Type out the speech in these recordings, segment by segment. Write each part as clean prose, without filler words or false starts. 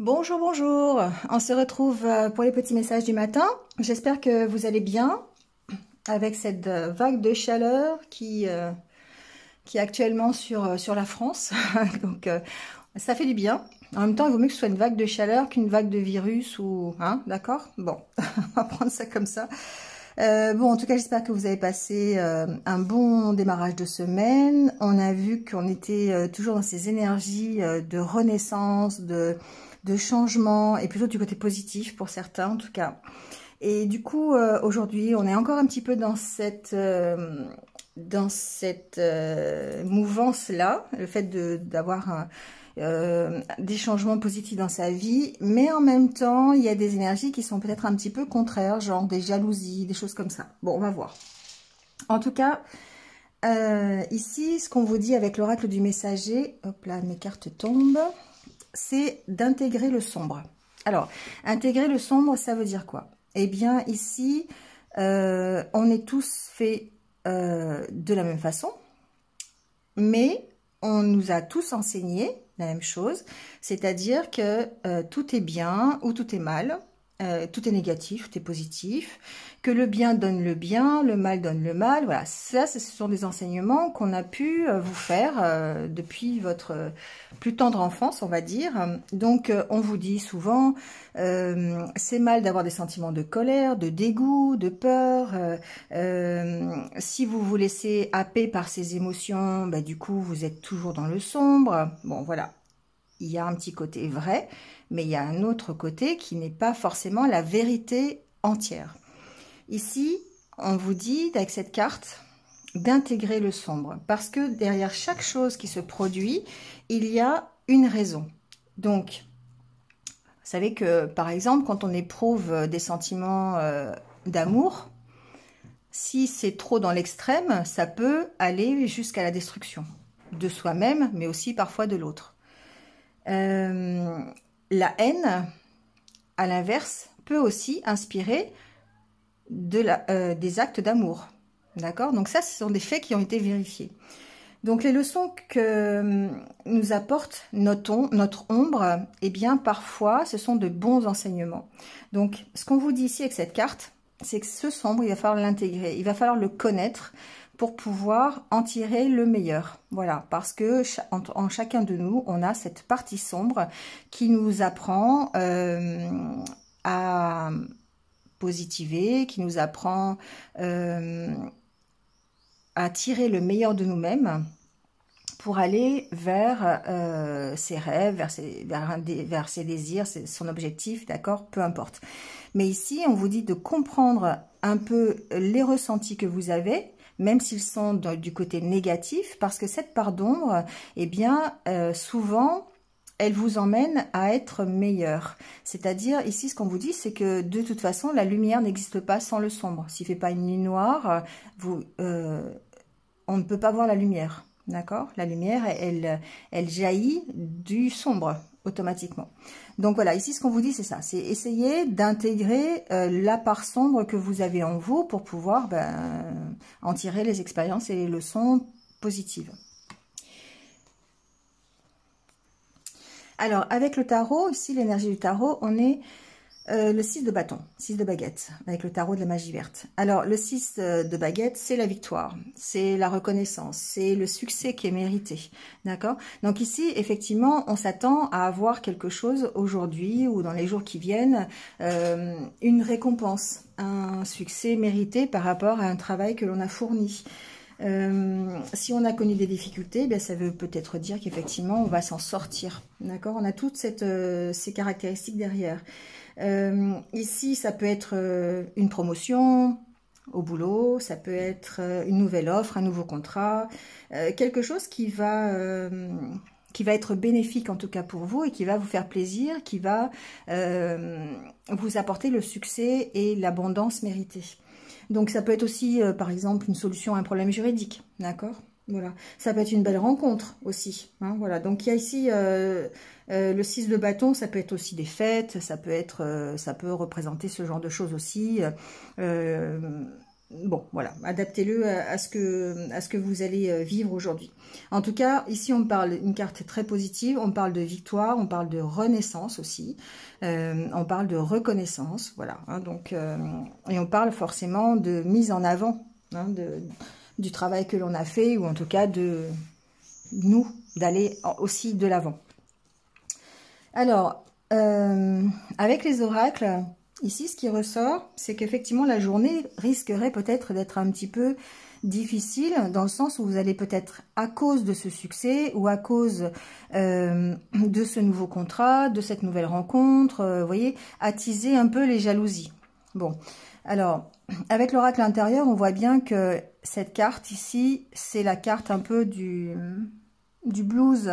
Bonjour, bonjour. On se retrouve pour les petits messages du matin. J'espère que vous allez bien avec cette vague de chaleur qui est actuellement sur la France. Donc, ça fait du bien. En même temps, il vaut mieux que ce soit une vague de chaleur qu'une vague de virus ou... Hein, d'accord? Bon, on va prendre ça comme ça. Bon, en tout cas, j'espère que vous avez passé un bon démarrage de semaine. On a vu qu'on était toujours dans ces énergies de renaissance, de changement, et plutôt du côté positif pour certains en tout cas. Et du coup, aujourd'hui, on est encore un petit peu dans cette mouvance-là, le fait d'avoir des changements positifs dans sa vie, mais en même temps, il y a des énergies qui sont peut-être un petit peu contraires, genre des jalousies, des choses comme ça. Bon, on va voir. En tout cas, ici, ce qu'on vous dit avec l'oracle du messager, hop là, mes cartes tombent, c'est d'intégrer le sombre. Alors, intégrer le sombre, ça veut dire quoi? Eh bien, ici, on est tous faits de la même façon, mais on nous a tous enseigné la même chose, c'est-à-dire que tout est bien ou tout est mal, tout est négatif, tout est positif, que le bien donne le bien, le mal donne le mal. Voilà, ça, ce sont des enseignements qu'on a pu vous faire depuis votre plus tendre enfance, on va dire. Donc, on vous dit souvent, c'est mal d'avoir des sentiments de colère, de dégoût, de peur. Si vous vous laissez happer par ces émotions, bah, du coup, vous êtes toujours dans le sombre. Bon, voilà, il y a un petit côté vrai, mais il y a un autre côté qui n'est pas forcément la vérité entière. Ici, on vous dit, avec cette carte, d'intégrer le sombre. Parce que derrière chaque chose qui se produit, il y a une raison. Donc, vous savez que, par exemple, quand on éprouve des sentiments d'amour, si c'est trop dans l'extrême, ça peut aller jusqu'à la destruction de soi-même, mais aussi parfois de l'autre. La haine, à l'inverse, peut aussi inspirer des actes d'amour. D'accord? Donc ça, ce sont des faits qui ont été vérifiés. Donc les leçons que nous apporte notre ombre, eh bien parfois, ce sont de bons enseignements. Donc ce qu'on vous dit ici avec cette carte, c'est que ce sombre, il va falloir l'intégrer, il va falloir le connaître pour pouvoir en tirer le meilleur. Voilà, parce que en chacun de nous, on a cette partie sombre qui nous apprend à positiver, qui nous apprend à tirer le meilleur de nous-mêmes pour aller vers ses rêves, vers ses désirs, son objectif, d'accord, peu importe. Mais ici, on vous dit de comprendre un peu les ressentis que vous avez, même s'ils sont du côté négatif, parce que cette part d'ombre, eh bien, souvent, elle vous emmène à être meilleur. C'est-à-dire, ici, ce qu'on vous dit, c'est que de toute façon, la lumière n'existe pas sans le sombre. S'il ne fait pas une nuit noire, on ne peut pas voir la lumière. D'accord? La lumière, elle jaillit du sombre automatiquement. Donc voilà, ici, ce qu'on vous dit, c'est ça. C'est essayer d'intégrer la part sombre que vous avez en vous pour pouvoir en tirer les expériences et les leçons positives. Alors, avec le tarot, ici, l'énergie du tarot, on est le 6 de bâton, 6 de baguette, avec le tarot de la magie verte. Alors, le 6 de baguette, c'est la victoire, c'est la reconnaissance, c'est le succès qui est mérité, d'accord? Donc ici, effectivement, on s'attend à avoir quelque chose aujourd'hui ou dans les jours qui viennent, une récompense, un succès mérité par rapport à un travail que l'on a fourni. Si on a connu des difficultés, bien, ça veut peut-être dire qu'effectivement, on va s'en sortir. D'accord? On a toutes ces caractéristiques derrière. Ici, ça peut être une promotion au boulot, ça peut être une nouvelle offre, un nouveau contrat, quelque chose qui va être bénéfique en tout cas pour vous et qui va vous faire plaisir, qui va vous apporter le succès et l'abondance méritée. Donc ça peut être aussi, par exemple, une solution à un problème juridique, d'accord? Voilà. Ça peut être une belle rencontre aussi. Hein, voilà. Donc il y a ici le 6 de bâton, ça peut être aussi des fêtes, ça peut représenter ce genre de choses aussi. bon, voilà, adaptez-le à ce que vous allez vivre aujourd'hui. En tout cas, ici, on parle d'une carte très positive, on parle de victoire, on parle de renaissance aussi, on parle de reconnaissance, voilà. Hein, donc, et on parle forcément de mise en avant, hein, du travail que l'on a fait, ou en tout cas de nous, d'aller aussi de l'avant. Alors, avec les oracles, ici, ce qui ressort, c'est qu'effectivement, la journée risquerait peut-être d'être un petit peu difficile, dans le sens où vous allez peut-être, à cause de ce succès, ou à cause de ce nouveau contrat, de cette nouvelle rencontre, vous voyez, attiser un peu les jalousies. Bon, alors, avec l'oracle intérieur, on voit bien que cette carte ici, c'est la carte un peu du blues.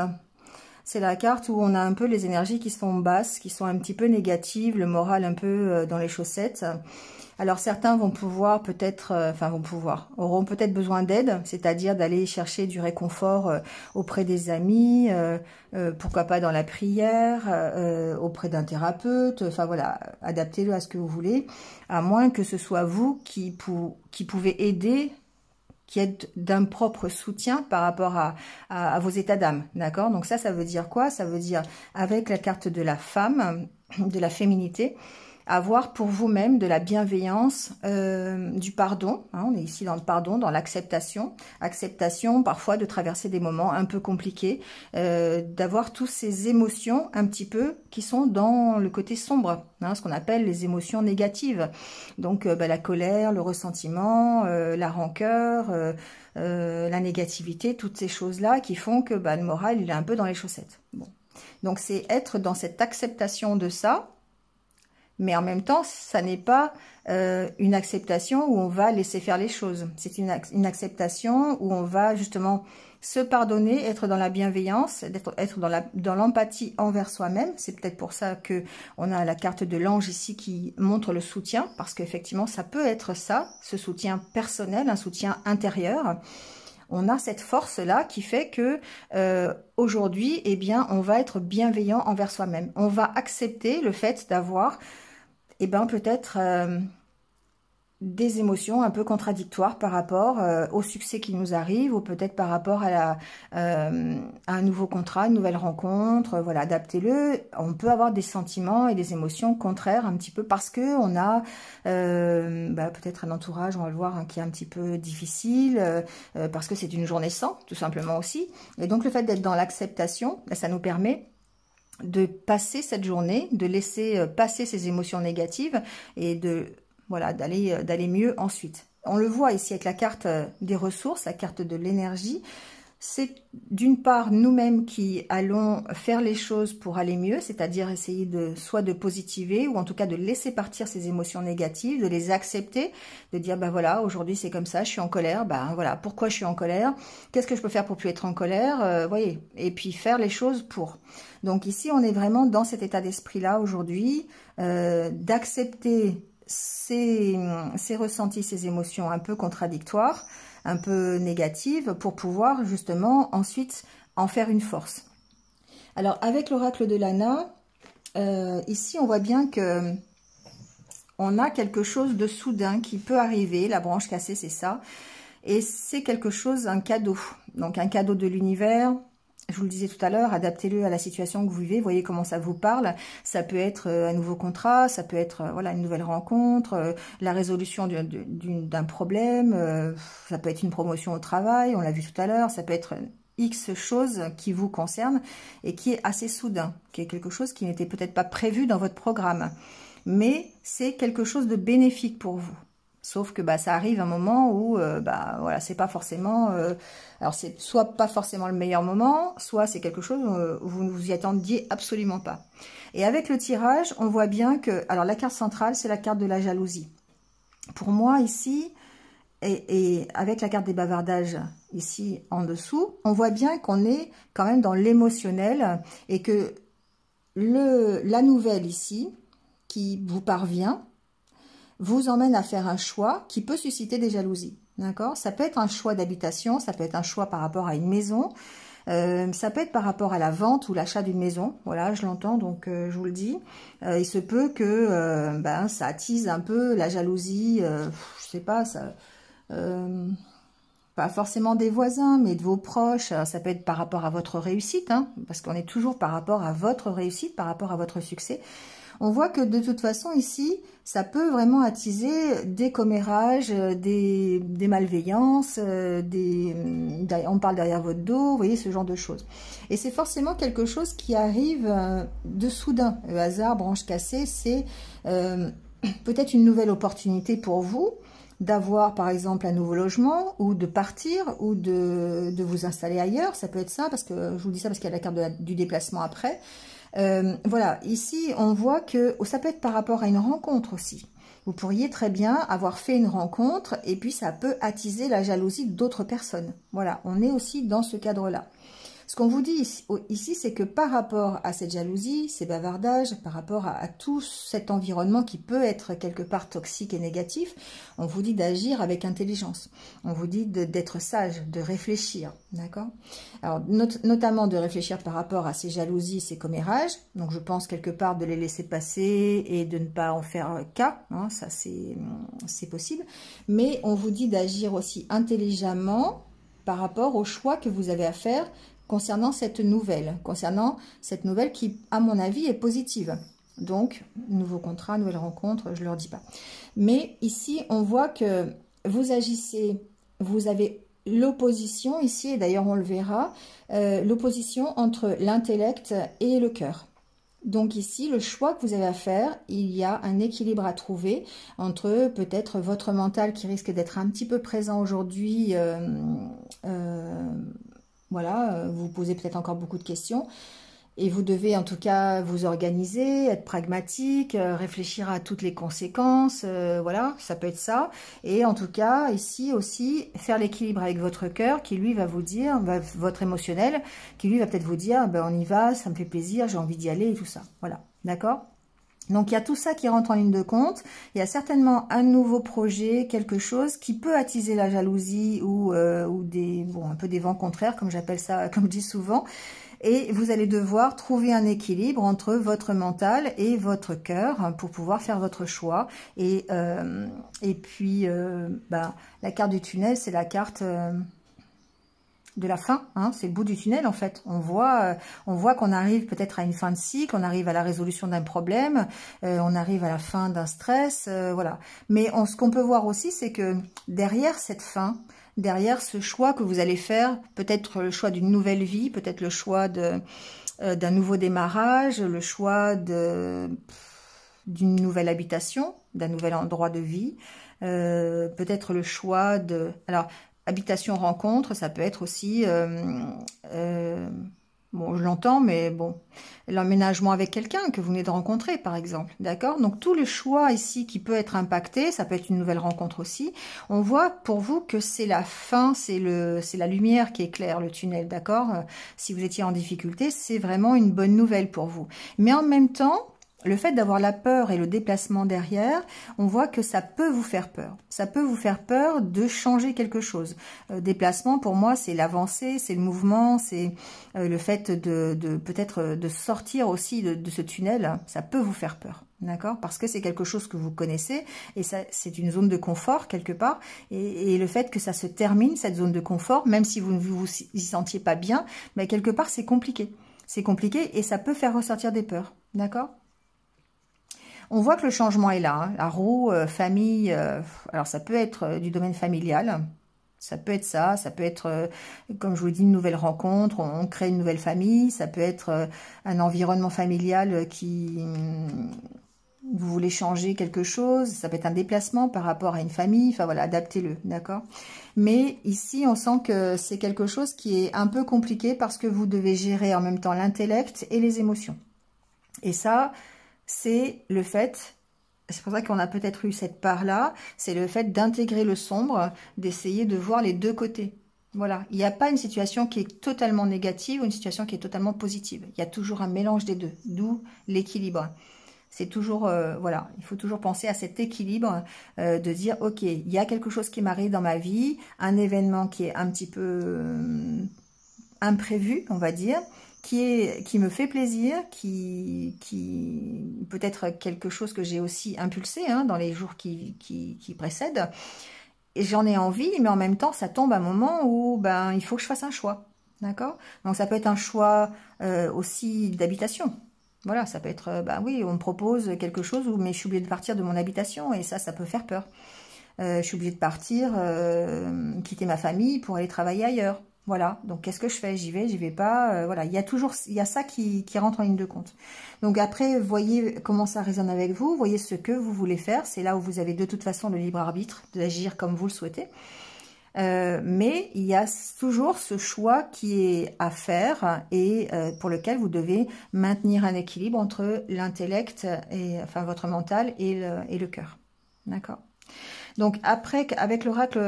C'est la carte où on a un peu les énergies qui sont basses, qui sont un petit peu négatives, le moral un peu dans les chaussettes. Alors certains vont pouvoir peut-être, auront peut-être besoin d'aide, c'est-à-dire d'aller chercher du réconfort auprès des amis, pourquoi pas dans la prière, auprès d'un thérapeute, enfin voilà, adaptez-le à ce que vous voulez, à moins que ce soit vous qui pouvez aider, qui êtes d'un propre soutien par rapport à vos états d'âme, d'accord? Donc ça veut dire quoi? Ça veut dire, avec la carte de la femme, de la féminité, avoir pour vous-même de la bienveillance, du pardon, hein, on est ici dans le pardon, dans l'acceptation, acceptation parfois de traverser des moments un peu compliqués, d'avoir toutes ces émotions un petit peu qui sont dans le côté sombre, hein, ce qu'on appelle les émotions négatives, donc la colère, le ressentiment, la rancœur, la négativité, toutes ces choses-là qui font que le moral il est un peu dans les chaussettes. Bon. Donc c'est être dans cette acceptation de ça, mais en même temps, ça n'est pas une acceptation où on va laisser faire les choses. C'est une acceptation où on va justement se pardonner, être dans la bienveillance, être dans l'empathie envers soi-même. C'est peut-être pour ça que on a la carte de l'ange ici qui montre le soutien, parce qu'effectivement, ça peut être ça, ce soutien personnel, un soutien intérieur. On a cette force-là qui fait que aujourd'hui, eh bien, on va être bienveillant envers soi-même. On va accepter le fait d'avoir peut-être des émotions un peu contradictoires par rapport au succès qui nous arrive, ou peut-être par rapport à un nouveau contrat, une nouvelle rencontre, voilà, adaptez-le. On peut avoir des sentiments et des émotions contraires un petit peu parce que on a peut-être un entourage, on va le voir, hein, qui est un petit peu difficile, parce que c'est une journée sans, tout simplement aussi. Et donc le fait d'être dans l'acceptation, ça nous permet de passer cette journée, de laisser passer ces émotions négatives et d'aller mieux ensuite. On le voit ici avec la carte des ressources, la carte de l'énergie. C'est d'une part nous-mêmes qui allons faire les choses pour aller mieux, c'est-à-dire essayer soit de positiver, ou en tout cas de laisser partir ces émotions négatives, de les accepter, de dire voilà, aujourd'hui c'est comme ça, je suis en colère, voilà, pourquoi je suis en colère, qu'est-ce que je peux faire pour plus être en colère, voyez, et puis faire les choses pour. Donc ici on est vraiment dans cet état d'esprit-là aujourd'hui, d'accepter ces ressentis, ces émotions un peu contradictoires, un peu négative, pour pouvoir justement ensuite en faire une force. Alors avec l'oracle de Lana, ici on voit bien que on a quelque chose de soudain qui peut arriver, la branche cassée c'est ça, et c'est quelque chose, un cadeau, donc un cadeau de l'univers. Je vous le disais tout à l'heure, adaptez-le à la situation que vous vivez, voyez comment ça vous parle. Ça peut être un nouveau contrat, ça peut être voilà, une nouvelle rencontre, la résolution d'un problème, ça peut être une promotion au travail, on l'a vu tout à l'heure, ça peut être X chose qui vous concerne et qui est assez soudain, qui est quelque chose qui n'était peut-être pas prévu dans votre programme. Mais c'est quelque chose de bénéfique pour vous. Sauf que ça arrive un moment où voilà, c'est pas forcément alors c'est soit pas forcément le meilleur moment, soit c'est quelque chose où vous ne vous y attendiez absolument pas. Et avec le tirage, on voit bien que alors la carte centrale, c'est la carte de la jalousie. Pour moi ici et avec la carte des bavardages ici en dessous, on voit bien qu'on est quand même dans l'émotionnel et que la nouvelle ici qui vous parvient vous emmène à faire un choix qui peut susciter des jalousies, d'accord? Ça peut être un choix d'habitation, ça peut être un choix par rapport à une maison, Ça peut être par rapport à la vente ou l'achat d'une maison. Voilà, je l'entends, donc je vous le dis. Il se peut que ça attise un peu la jalousie, je sais pas, ça... pas forcément des voisins, mais de vos proches. Alors, ça peut être par rapport à votre réussite, hein, parce qu'on est toujours par rapport à votre réussite, par rapport à votre succès. On voit que de toute façon, ici, ça peut vraiment attiser des commérages, des malveillances, on parle derrière votre dos, vous voyez, ce genre de choses. Et c'est forcément quelque chose qui arrive de soudain. Le hasard, branche cassée, c'est peut-être une nouvelle opportunité pour vous, d'avoir par exemple un nouveau logement ou de partir ou de vous installer ailleurs. Ça peut être ça, parce que je vous dis ça parce qu'il y a la carte du déplacement après. Voilà, ici on voit que ça peut être par rapport à une rencontre aussi. Vous pourriez très bien avoir fait une rencontre et puis ça peut attiser la jalousie d'autres personnes. Voilà, on est aussi dans ce cadre-là. Ce qu'on vous dit ici, c'est que par rapport à cette jalousie, ces bavardages, par rapport à tout cet environnement qui peut être quelque part toxique et négatif, on vous dit d'agir avec intelligence. On vous dit d'être sage, de réfléchir, d'accord? Alors, notamment de réfléchir par rapport à ces jalousies, ces commérages. Donc, je pense quelque part de les laisser passer et de ne pas en faire cas. Hein, ça, c'est possible. Mais on vous dit d'agir aussi intelligemment par rapport au choix que vous avez à faire concernant cette nouvelle qui, à mon avis, est positive. Donc, nouveau contrat, nouvelle rencontre, je ne leur dis pas. Mais ici, on voit que vous agissez, vous avez l'opposition ici, et d'ailleurs on le verra, l'opposition entre l'intellect et le cœur. Donc ici, le choix que vous avez à faire, il y a un équilibre à trouver entre peut-être votre mental qui risque d'être un petit peu présent aujourd'hui, voilà, vous posez peut-être encore beaucoup de questions et vous devez en tout cas vous organiser, être pragmatique, réfléchir à toutes les conséquences, voilà, ça peut être ça. Et en tout cas, ici aussi, faire l'équilibre avec votre cœur qui lui va vous dire, votre émotionnel, qui lui va peut-être vous dire, ben, on y va, ça me fait plaisir, j'ai envie d'y aller et tout ça. Voilà, d'accord ? Donc, il y a tout ça qui rentre en ligne de compte. Il y a certainement un nouveau projet, quelque chose qui peut attiser la jalousie ou un peu des vents contraires, comme j'appelle ça, comme je dis souvent. Et vous allez devoir trouver un équilibre entre votre mental et votre cœur pour pouvoir faire votre choix. Et puis, la carte du tunnel, c'est la carte... de la fin, hein, c'est le bout du tunnel en fait. On voit qu'on arrive peut-être à une fin de cycle, on arrive à la résolution d'un problème, on arrive à la fin d'un stress, voilà. Mais ce qu'on peut voir aussi, c'est que derrière cette fin, derrière ce choix que vous allez faire, peut-être le choix d'une nouvelle vie, peut-être le choix d'un nouveau démarrage, le choix d'une nouvelle habitation, d'un nouvel endroit de vie, peut-être le choix de... Alors, habitation rencontre, ça peut être aussi, bon, je l'entends, mais bon, l'emménagement avec quelqu'un que vous venez de rencontrer, par exemple, d'accord? Donc, tout le choix ici qui peut être impacté, ça peut être une nouvelle rencontre aussi. On voit pour vous que c'est la fin, c'est la lumière qui éclaire le tunnel, d'accord? Si vous étiez en difficulté, c'est vraiment une bonne nouvelle pour vous. Mais en même temps, le fait d'avoir la peur et le déplacement derrière, on voit que ça peut vous faire peur. Ça peut vous faire peur de changer quelque chose. Déplacement, pour moi, c'est l'avancée, c'est le mouvement, c'est le fait de peut-être de sortir aussi de ce tunnel. Ça peut vous faire peur, d'accord? Parce que c'est quelque chose que vous connaissez et c'est une zone de confort quelque part. Et le fait que ça se termine, cette zone de confort, même si vous ne vous y sentiez pas bien, mais quelque part, c'est compliqué. C'est compliqué et ça peut faire ressortir des peurs, d'accord? On voit que le changement est là, hein. La roue, famille, alors ça peut être du domaine familial, ça peut être ça peut être, comme je vous dis, une nouvelle rencontre, on crée une nouvelle famille, ça peut être un environnement familial qui... vous voulez changer quelque chose, ça peut être un déplacement par rapport à une famille, enfin voilà, adaptez-le, d'accord? Mais ici, on sent que c'est quelque chose qui est un peu compliqué parce que vous devez gérer en même temps l'intellect et les émotions. Et ça... c'est le fait, c'est pour ça qu'on a peut-être eu cette part-là, c'est le fait d'intégrer le sombre, d'essayer de voir les deux côtés. Voilà, il n'y a pas une situation qui est totalement négative ou une situation qui est totalement positive. Il y a toujours un mélange des deux, d'où l'équilibre. C'est toujours, voilà, il faut toujours penser à cet équilibre de dire, ok, il y a quelque chose qui m'arrive dans ma vie, un événement qui est un petit peu... imprévu, on va dire, qui me fait plaisir, qui peut être quelque chose que j'ai aussi impulsé hein, dans les jours qui précèdent. Et j'en ai envie, mais en même temps, ça tombe à un moment où ben, il faut que je fasse un choix. D'accord? Donc ça peut être un choix aussi d'habitation. Voilà, ça peut être, bah oui, on me propose quelque chose, mais je suis obligée de partir de mon habitation, et ça peut faire peur. Je suis obligée de partir, quitter ma famille pour aller travailler ailleurs. Voilà, donc qu'est-ce que je fais? J'y vais pas. Voilà, il y a ça qui rentre en ligne de compte. Donc après, voyez comment ça résonne avec vous, voyez ce que vous voulez faire. C'est là où vous avez de toute façon le libre arbitre d'agir comme vous le souhaitez. Mais il y a toujours ce choix qui est à faire et pour lequel vous devez maintenir un équilibre entre l'intellect, enfin votre mental et le cœur. D'accord? Donc après, avec l'oracle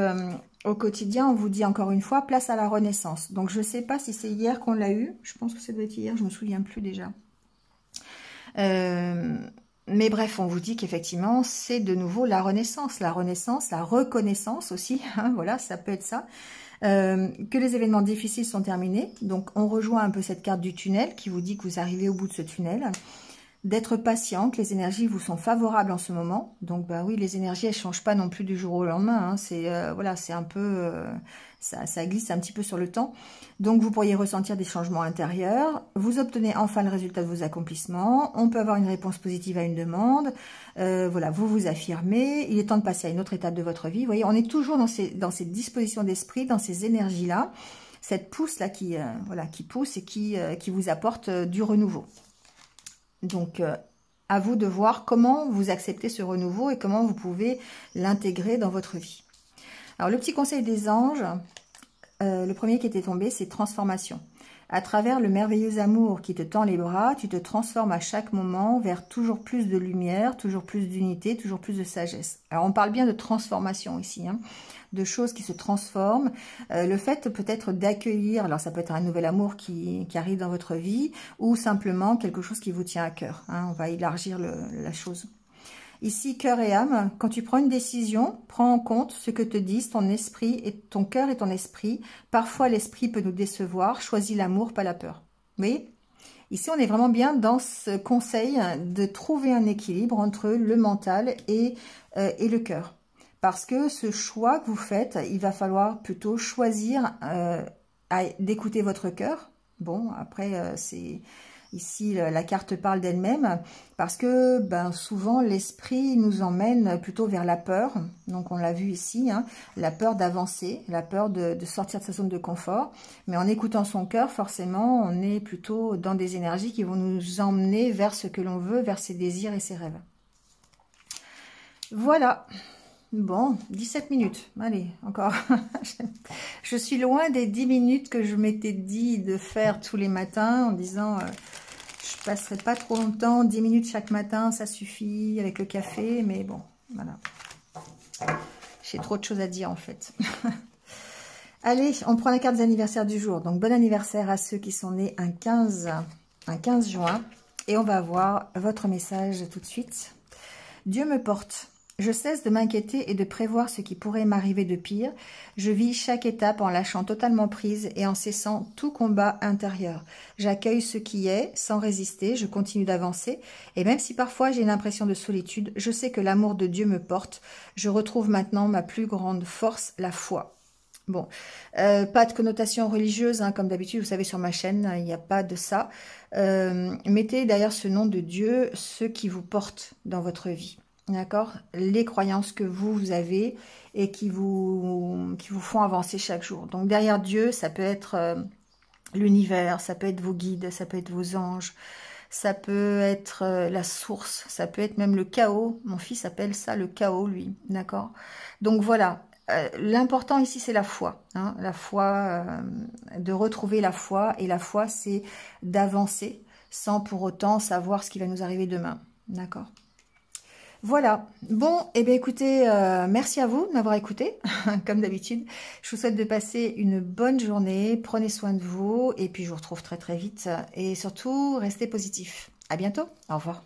au quotidien, on vous dit encore une fois, place à la renaissance. Donc je ne sais pas si c'est hier qu'on l'a eu, je pense que ça doit être hier, je ne me souviens plus déjà. Mais bref, on vous dit qu'effectivement, c'est de nouveau la renaissance, la reconnaissance aussi, hein, voilà, ça peut être ça. Que les événements difficiles sont terminés, donc on rejoint un peu cette carte du tunnel qui vous dit que vous arrivez au bout de ce tunnel. D'être patient, que les énergies vous sont favorables en ce moment. Donc bah oui, les énergies elles changent pas non plus du jour au lendemain. Hein. C'est voilà, c'est un peu ça glisse un petit peu sur le temps. Donc vous pourriez ressentir des changements intérieurs. Vous obtenez enfin le résultat de vos accomplissements. On peut avoir une réponse positive à une demande. Voilà, vous vous affirmez. Il est temps de passer à une autre étape de votre vie. Vous voyez, on est toujours dans ces dispositions d'esprit, dans ces énergies là, cette pousse là qui voilà, qui pousse et qui vous apporte du renouveau. Donc, à vous de voir comment vous acceptez ce renouveau et comment vous pouvez l'intégrer dans votre vie. Alors, le petit conseil des anges, le premier qui était tombé, c'est transformation. À travers le merveilleux amour qui te tend les bras, tu te transformes à chaque moment vers toujours plus de lumière, toujours plus d'unité, toujours plus de sagesse. Alors, on parle bien de transformation ici, hein, de choses qui se transforment. Le fait peut-être d'accueillir, alors ça peut être un nouvel amour qui arrive dans votre vie, ou simplement quelque chose qui vous tient à cœur. Hein, on va élargir la chose. Ici, cœur et âme, quand tu prends une décision, prends en compte ce que te disent ton esprit et ton cœur et ton esprit. Parfois, l'esprit peut nous décevoir. Choisis l'amour, pas la peur. Vous voyez ? Ici, on est vraiment bien dans ce conseil de trouver un équilibre entre le mental et le cœur. Parce que ce choix que vous faites, il va falloir plutôt choisir d'écouter votre cœur. Bon, après, c'est... Ici, la carte parle d'elle-même parce que ben, souvent, l'esprit nous emmène plutôt vers la peur. Donc, on l'a vu ici, hein, la peur d'avancer, la peur de sortir de sa zone de confort. Mais en écoutant son cœur, forcément, on est plutôt dans des énergies qui vont nous emmener vers ce que l'on veut, vers ses désirs et ses rêves. Voilà. Bon, 17 minutes. Allez, encore. Je suis loin des 10 minutes que je m'étais dit de faire tous les matins en disant je passerai pas trop longtemps, 10 minutes chaque matin, ça suffit avec le café. Mais bon, voilà. J'ai trop de choses à dire en fait. Allez, on prend la carte des anniversaires du jour. Donc, bon anniversaire à ceux qui sont nés un 15 juin. Et on va voir votre message tout de suite. Dieu me porte. Je cesse de m'inquiéter et de prévoir ce qui pourrait m'arriver de pire. Je vis chaque étape en lâchant totalement prise et en cessant tout combat intérieur. J'accueille ce qui est, sans résister, je continue d'avancer. Et même si parfois j'ai l'impression de solitude, je sais que l'amour de Dieu me porte. Je retrouve maintenant ma plus grande force, la foi. Bon, pas de connotation religieuse, hein, comme d'habitude, vous savez, sur ma chaîne, il n'y a pas de ça. Mettez derrière ce nom de Dieu ce qui vous porte dans votre vie. D'accord, les croyances que vous avez et qui vous font avancer chaque jour. Donc derrière Dieu, ça peut être l'univers, ça peut être vos guides, ça peut être vos anges, ça peut être la source, ça peut être même le chaos. Mon fils appelle ça le chaos, lui. D'accord. Donc voilà, l'important ici, c'est la foi. Hein, la foi, de retrouver la foi. Et la foi, c'est d'avancer sans pour autant savoir ce qui va nous arriver demain. D'accord. Voilà, bon, et bien écoutez, merci à vous de m'avoir écouté, comme d'habitude. Je vous souhaite de passer une bonne journée, prenez soin de vous, et puis je vous retrouve très très vite. Et surtout, restez positifs. À bientôt, au revoir.